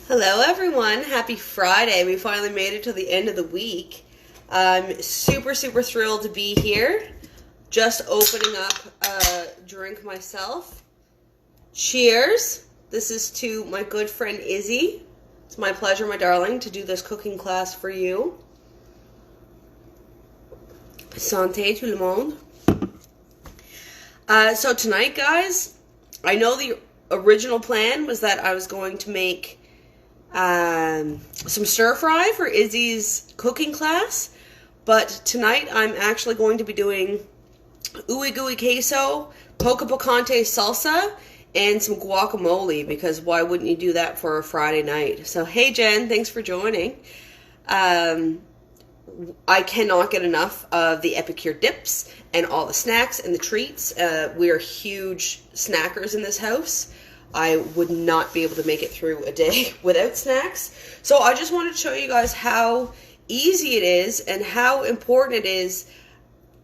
Hello everyone, happy Friday. We finally made it to the end of the week. I'm super thrilled to be here. Just opening up a drink myself. Cheers. This is to my good friend Izzy. It's my pleasure, my darling, to do this cooking class for you. Santé tout le monde. So tonight, guys, I know the original plan was that I was going to make some stir fry for Izzy's cooking class, but tonight I'm actually going to be doing ooey gooey queso, Poco Picante salsa, and some guacamole, because why wouldn't you do that for a Friday night? So hey Jen, thanks for joining. I cannot get enough of the Epicure dips and all the snacks and the treats. We are huge snackers in this house. I would not be able to make it through a day without snacks. So I just wanted to show you guys how easy it is and how important it is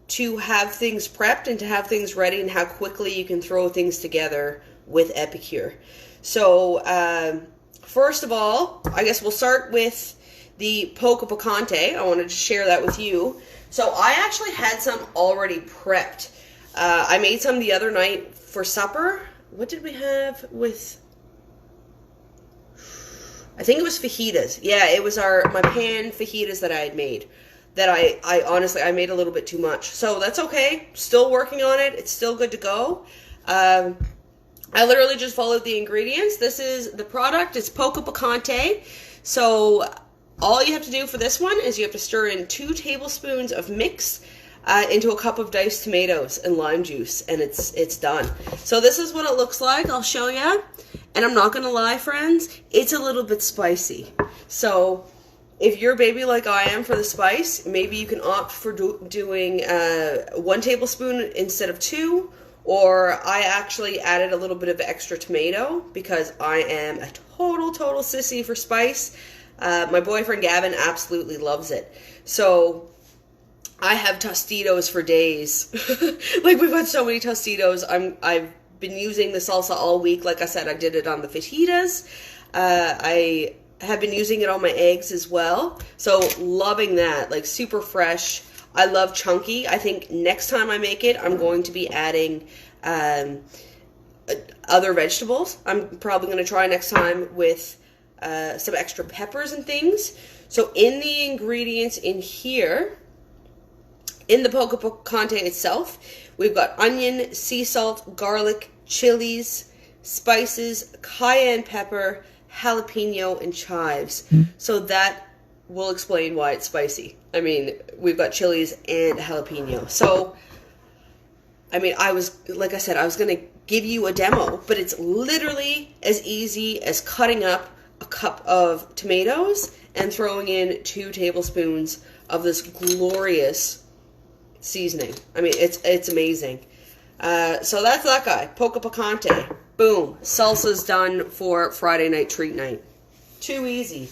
to have things prepped and to have things ready, and how quickly you can throw things together with Epicure. So first of all, I guess we'll start with the Poco Picante. I wanted to share that with you. So I actually had some already prepped. I made some the other night for supper. What did we have with... I think it was fajitas. Yeah, it was my pan fajitas that I had made. That I honestly, I made a little bit too much. So that's okay. Still working on it. It's still good to go. I literally just followed the ingredients. This is the product. It's Poco Picante. So all you have to do for this one is you have to stir in 2 tablespoons of mix into a cup of diced tomatoes and lime juice, and it's done. So this is what it looks like. I'll show you. And I'm not gonna lie, friends, it's a little bit spicy. So if you're a baby like I am for the spice, maybe you can opt for doing 1 tablespoon instead of 2. Or I actually added a little bit of extra tomato because I am a total sissy for spice. My boyfriend Gavin absolutely loves it. So I have Tostitos for days. Like, we've got so many Tostitos. I've been using the salsa all week. Like I said, I did it on the fajitas. I have been using it on my eggs as well. So loving that. Like, super fresh. I love chunky. I think next time I make it, I'm going to be adding other vegetables. I'm probably going to try next time with some extra peppers and things. So in the ingredients in here, in the Poco Picante itself, we've got onion, sea salt, garlic, chilies, spices, cayenne pepper, jalapeno, and chives. So that will explain why it's spicy. I mean, we've got chilies and jalapeno. So, I mean, like I said, I was going to give you a demo, but it's literally as easy as cutting up a cup of tomatoes and throwing in 2 tablespoons of this glorious seasoning. I mean, it's amazing. So that's that guy, Poco Picante. Boom. Salsa's done for Friday night treat night. Too easy.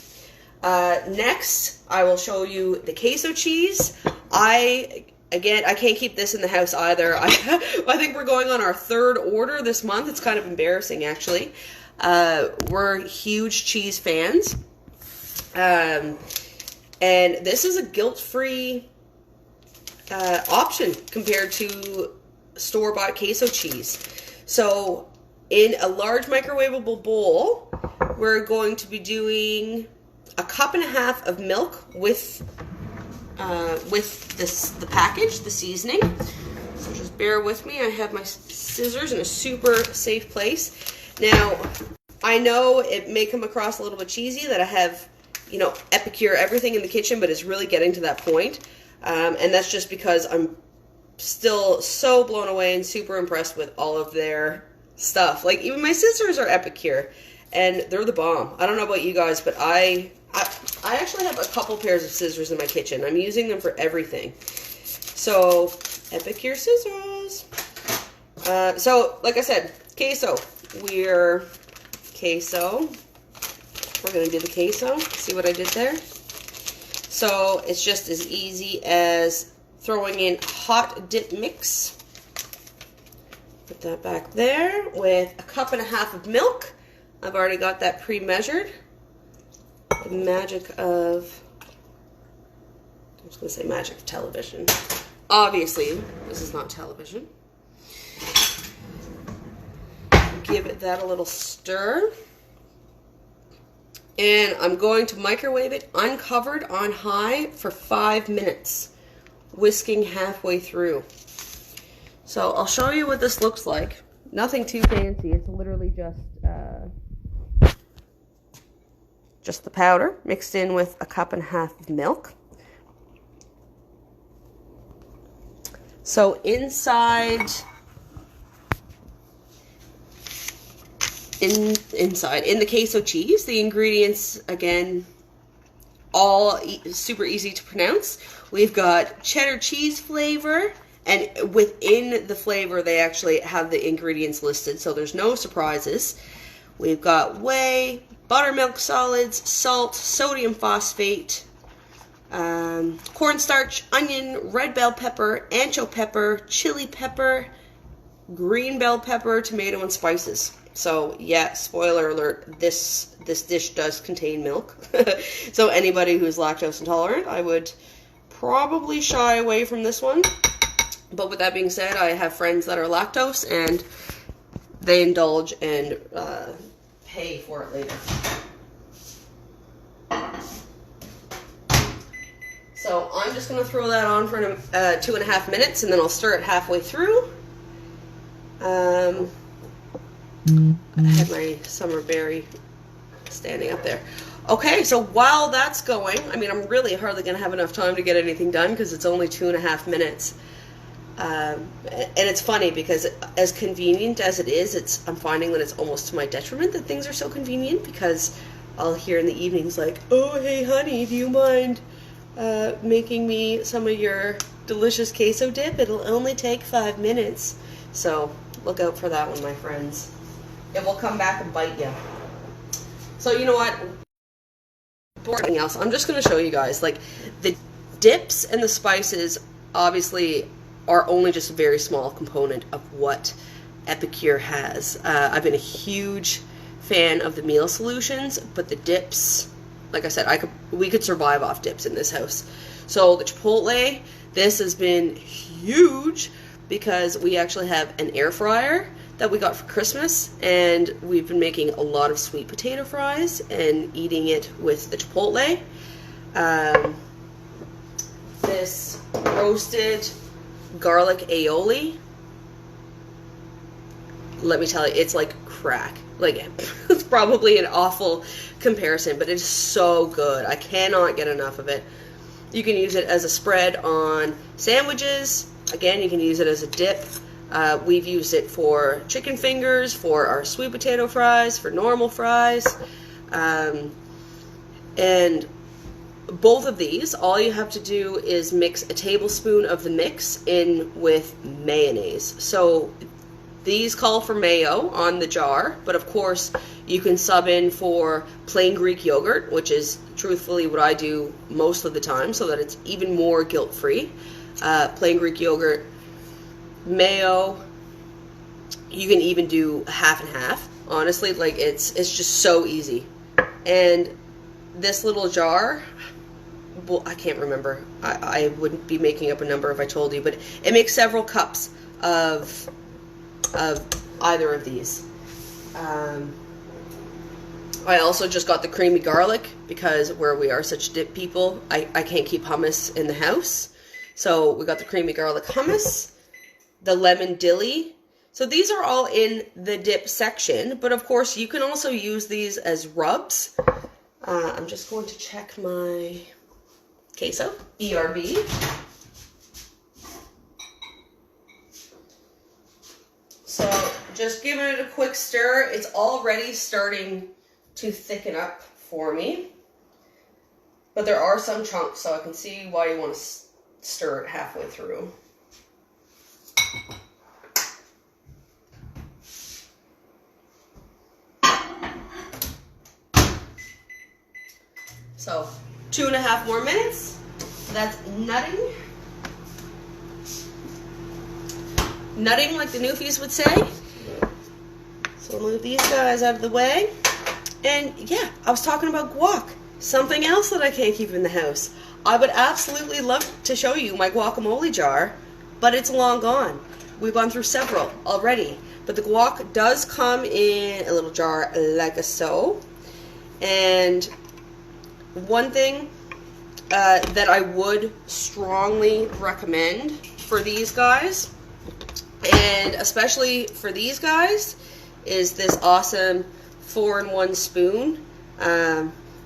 Next, I will show you the queso cheese. I can't keep this in the house either. I think we're going on our 3rd order this month. It's kind of embarrassing, actually. We're huge cheese fans. And this is a guilt-free option compared to store-bought queso cheese. So in a large microwavable bowl, we're going to be doing 1.5 cups of milk with the package, the seasoning. So just bear with me. I have my scissors in a super safe place. Now, I know it may come across a little bit cheesy that I have, you know, Epicure everything in the kitchen, but it's really getting to that point. And that's just because I'm still so blown away and super impressed with all of their stuff. Like, even my scissors are Epicure, and they're the bomb. I don't know about you guys, but I actually have a couple pairs of scissors in my kitchen. I'm using them for everything. So, Epicure scissors. So, like I said, queso. We're going to do the queso. See what I did there? So, it's just as easy as throwing in hot dip mix. Put that back there with 1.5 cups of milk. I've already got that pre-measured. the magic of, I was going to say magic of television. Obviously, this is not television. Give it that a little stir. And I'm going to microwave it uncovered on high for 5 minutes, whisking halfway through. So I'll show you what this looks like. Nothing too fancy. It's literally just the powder mixed in with a cup and a half of milk. So inside in the queso cheese, the ingredients, again, all super easy to pronounce. We've got cheddar cheese flavor, and within the flavor they actually have the ingredients listed, so there's no surprises. We've got whey, buttermilk solids, salt, sodium phosphate, cornstarch, onion, red bell pepper, ancho pepper, chili pepper, green bell pepper, tomato, and spices. So yeah, spoiler alert, this dish does contain milk. So anybody who's lactose intolerant, I would probably shy away from this one. But with that being said, I have friends that are lactose and they indulge and pay for it later. So I'm just going to throw that on for 2.5 minutes, and then I'll stir it halfway through. I had my summer berry standing up there. Okay, so while that's going, I mean, I'm really hardly going to have enough time to get anything done because it's only 2.5 minutes. And it's funny because as convenient as it is, I'm finding that it's almost to my detriment that things are so convenient, because I'll hear in the evenings like, oh, hey, honey, do you mind making me some of your delicious queso dip? It'll only take 5 minutes. So look out for that one, my friends. It will come back and bite you. So you know what? Before anything else, I'm just going to show you guys, like, the dips and the spices obviously are only just a very small component of what Epicure has. I've been a huge fan of the meal solutions, but the dips, like I said, we could survive off dips in this house. So the Chipotle, this has been huge because we actually have an air fryer that we got for Christmas, and we've been making a lot of sweet potato fries and eating it with the Chipotle. This roasted garlic aioli, let me tell you, it's like crack. Like, it's probably an awful comparison, but it's so good. I cannot get enough of it. You can use it as a spread on sandwiches. Again, you can use it as a dip. We've used it for chicken fingers, for our sweet potato fries, for normal fries. And both of these, all you have to do is mix a tablespoon of the mix in with mayonnaise. So these call for mayo on the jar, but of course you can sub in for plain Greek yogurt, which is truthfully what I do most of the time, so that it's even more guilt-free. Plain Greek yogurt, mayo. You can even do half and half. Honestly, like, it's just so easy. And this little jar, well, I can't remember. I wouldn't be making up a number if I told you, but it makes several cups of either of these. I also just got the creamy garlic because where we are such dip people, I can't keep hummus in the house. So we got the creamy garlic hummus, the lemon dilly. So these are all in the dip section, but of course you can also use these as rubs. I'm just going to check my queso, ERB. So just giving it a quick stir. It's already starting to thicken up for me, but there are some chunks, so I can see why you want to stir it halfway through. So 2.5 more minutes. That's nutting. Nutting, like the newfies would say. So we'll move these guys out of the way. And yeah, I was talking about guac. Something else that I can't keep in the house. I would absolutely love to show you my guacamole jar, but it's long gone. We've gone through several already. But the guac does come in a little jar like so. And one thing that I would strongly recommend for these guys, and especially for these guys, is this awesome 4-in-1 spoon.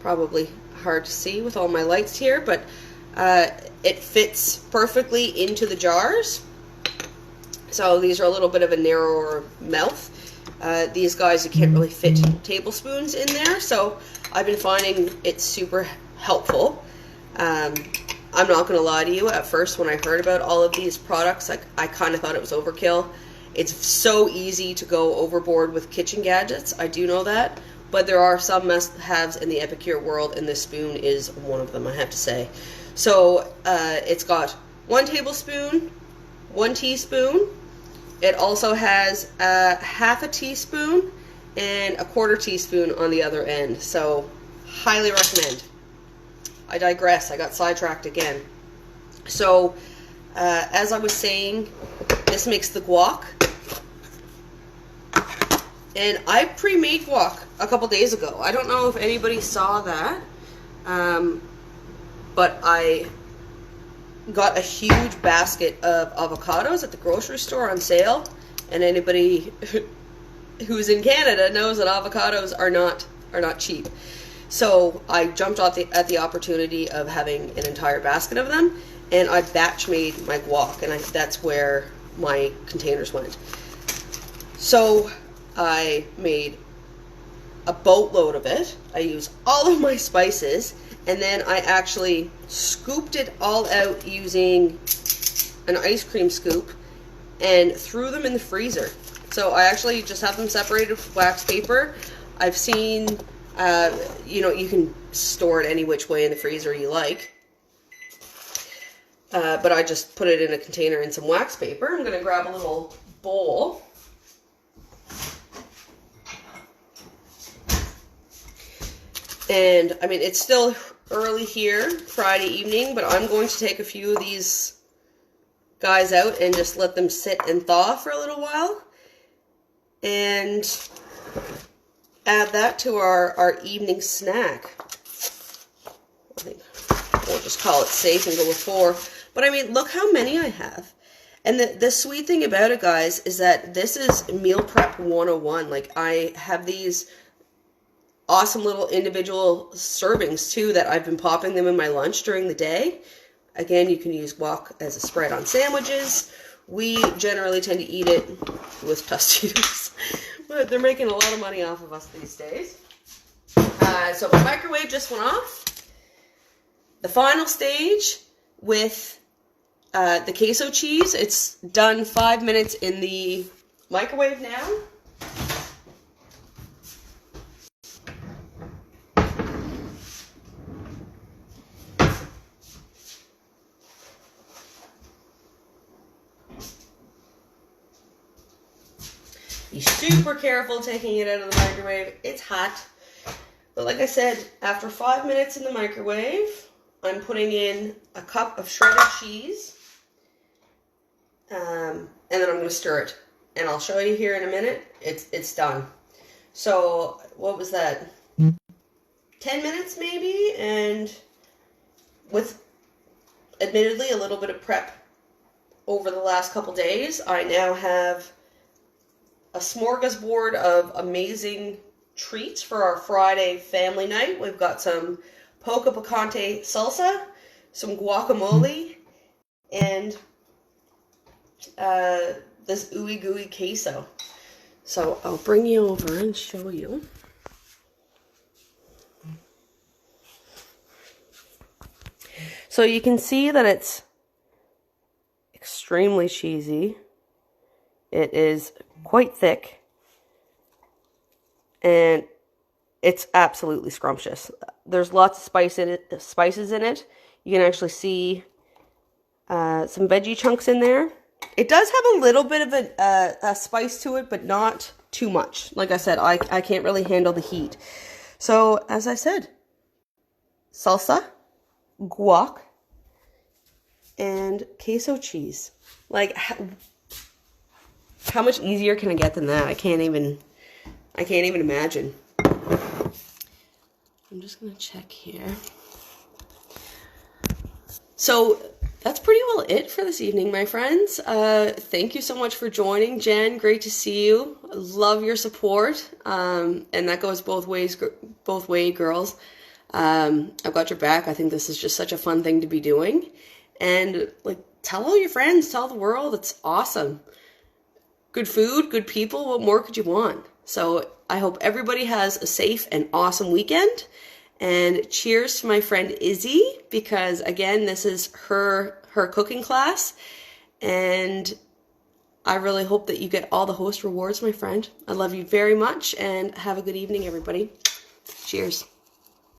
Probably hard to see with all my lights here, but it fits perfectly into the jars. So these are a little bit of a narrower mouth. These guys, you can't really fit tablespoons in there, so I've been finding it super helpful. I'm not going to lie to you, at first when I heard about all of these products, I kind of thought it was overkill. It's so easy to go overboard with kitchen gadgets, I do know that, but there are some must-haves in the Epicure world, and this spoon is one of them, I have to say. So it's got 1 tablespoon, 1 teaspoon. It also has half a teaspoon and a 1/4 teaspoon on the other end. So highly recommend. I digress. I got sidetracked again. So as I was saying, this makes the guac. And I pre-made guac a couple days ago. I don't know if anybody saw that, but I got a huge basket of avocados at the grocery store on sale. And anybody who's in Canada knows that avocados are not cheap. So I jumped at the opportunity of having an entire basket of them, and I batch made my guac, and that's where my containers went. So I made a boatload of it. I used all of my spices, and then I actually scooped it all out using an ice cream scoop and threw them in the freezer. So I actually just have them separated with wax paper. I've seen, you can store it any which way in the freezer you like. But I just put it in a container in some wax paper. I'm going to grab a little bowl. And, I mean, it's still early here, Friday evening, but I'm going to take a few of these guys out and just let them sit and thaw for a little while. And add that to our evening snack. I think we'll just call it safe and go with 4. But, I mean, look how many I have. And the sweet thing about it, guys, is that this is meal prep 101. Like, I have these awesome little individual servings too that I've been popping them in my lunch during the day. Again, you can use guac as a spread on sandwiches. We generally tend to eat it with Tostitos, but they're making a lot of money off of us these days. So my microwave just went off. The final stage with the queso cheese. It's done 5 minutes in the microwave now. Be super careful taking it out of the microwave. It's hot. But like I said, after 5 minutes in the microwave, I'm putting in a cup of shredded cheese. And then I'm going to stir it. And I'll show you here in a minute. It's done. So, what was that? 10 minutes maybe? And with, admittedly, a little bit of prep over the last couple days, I now have a smorgasbord of amazing treats for our Friday family night. We've got some Poco Picante Salsa, some guacamole, and this ooey gooey queso. So I'll bring you over and show you. So you can see that it's extremely cheesy. It is quite thick, and it's absolutely scrumptious. There's lots of spices in it. You can actually see some veggie chunks in there. It does have a little bit of a spice to it, but not too much. Like I said, I can't really handle the heat. So, as I said, salsa, guac, and queso cheese. Like, how much easier can I get than that? I can't even imagine. I'm just gonna check here. So that's pretty well it for this evening, my friends. Thank you so much for joining, Jen. Great to see you. Love your support. And that goes both ways, girls. I've got your back. I think this is just such a fun thing to be doing. And like, tell all your friends, tell the world. It's awesome. Good food, good people. What more could you want? So I hope everybody has a safe and awesome weekend. And cheers to my friend Izzy, because again, this is her cooking class. And I really hope that you get all the host rewards, my friend. I love you very much, and have a good evening, everybody. Cheers.